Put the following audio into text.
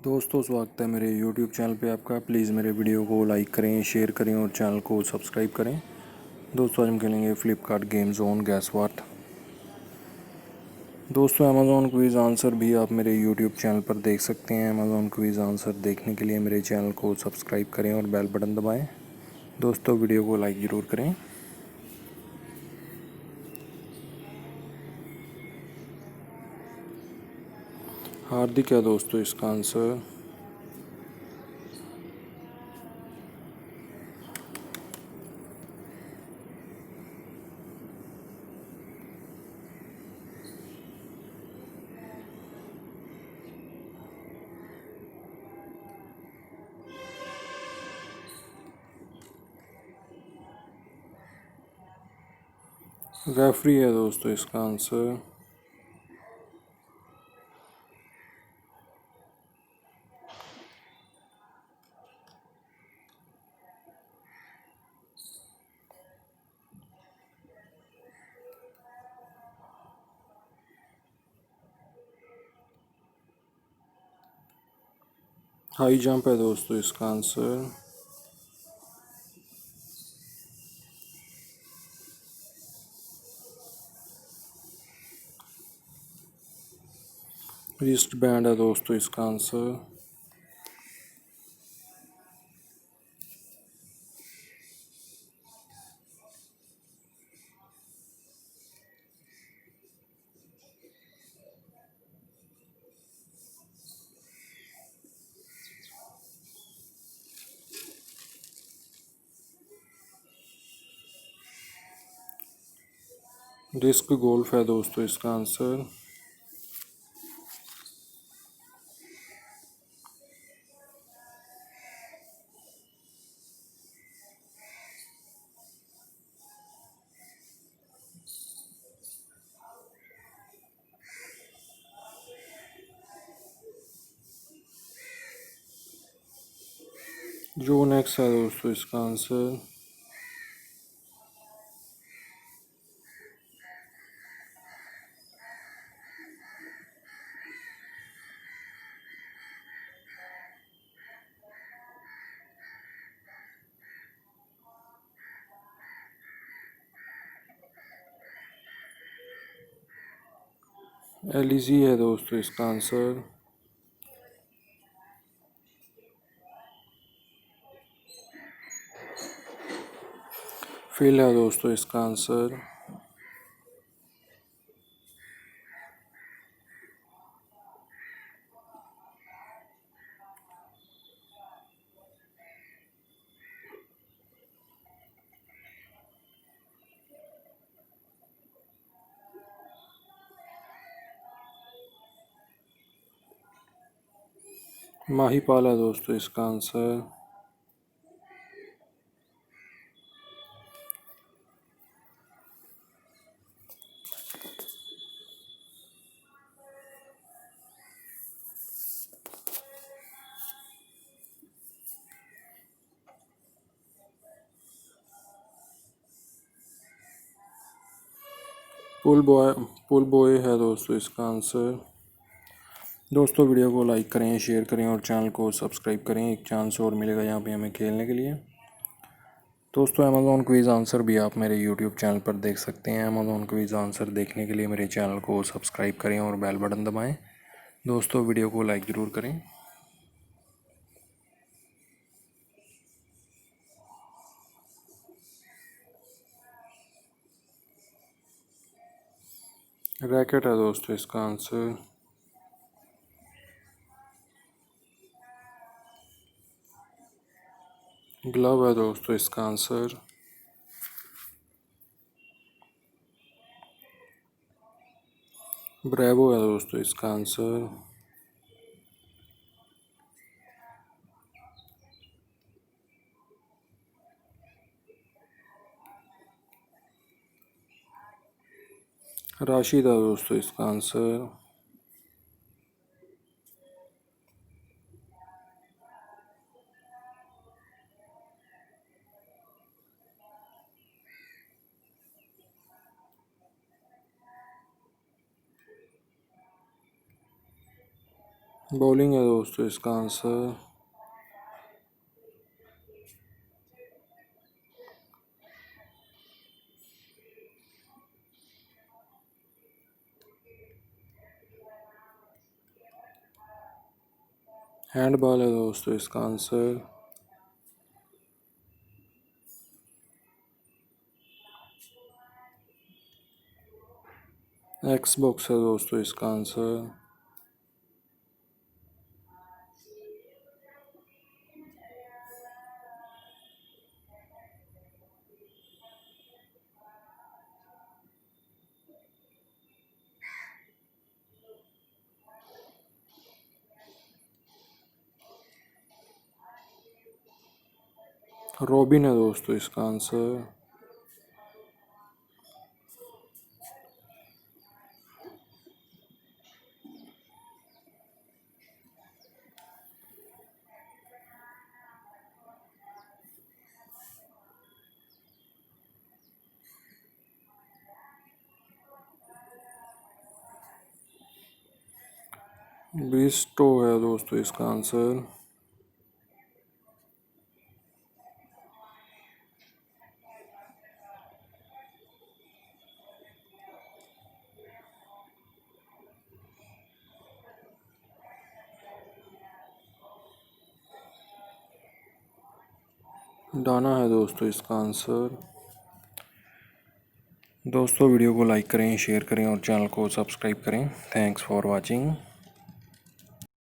दोस्तों स्वागत है मेरे YouTube चैनल पे आपका। प्लीज़ मेरे वीडियो को लाइक करें, शेयर करें और चैनल को सब्सक्राइब करें। दोस्तों आज हम खेलेंगे फ्लिपकार्ट गेम जोन गैस वार्थ। दोस्तों अमेज़ॉन क्विज़ आंसर भी आप मेरे YouTube चैनल पर देख सकते हैं। अमेज़ॉन क्विज़ आंसर देखने के लिए मेरे चैनल को सब्सक्राइब करें और बेल बटन दबाएँ। दोस्तों वीडियो को लाइक ज़रूर करें। हार्दिक है दोस्तों इसका आंसर। रेफरी है दोस्तों इसका आंसर। हाई जंप है दोस्तों इसका आंसर। रिस्ट बैंड है दोस्तों इसका आंसर। डिस्क गोल्फ है दोस्तों इसका आंसर। जो नेक्स्ट है दोस्तों इसका आंसर। एलिजी है दोस्तों इसका आंसर। फिल है दोस्तों इसका आंसर। माहीपाल है दोस्तों इसका आंसर। पुल बॉय है दोस्तों इसका आंसर। दोस्तों वीडियो को लाइक करें, शेयर करें और चैनल को सब्सक्राइब करें। एक चांस और मिलेगा यहाँ पे हमें खेलने के लिए। दोस्तों अमेज़ॉन क्विज़ आंसर भी आप मेरे यूट्यूब चैनल पर देख सकते हैं। अमेज़ॉन क्विज़ आंसर देखने के लिए मेरे चैनल को सब्सक्राइब करें और बेल बटन दबाएं। दोस्तों वीडियो को लाइक ज़रूर करें। रैकेट है दोस्तों इसका आंसर। ग्लव है दोस्तों इसका आंसर। ब्रेवो है दोस्तों इसका आंसर। राशिद है दोस्तों इसका आंसर। बॉलिंग है दोस्तों इसका आंसर। हैंडबॉल है दोस्तों इसका आंसर। एक्सबॉक्स है दोस्तों इसका आंसर। रॉबिन है दोस्तों इसका आंसर। बिस्टो है दोस्तों इसका आंसर। डाना है दोस्तों इसका आंसर। दोस्तों वीडियो को लाइक करें, शेयर करें और चैनल को सब्सक्राइब करें। Thanks for watching.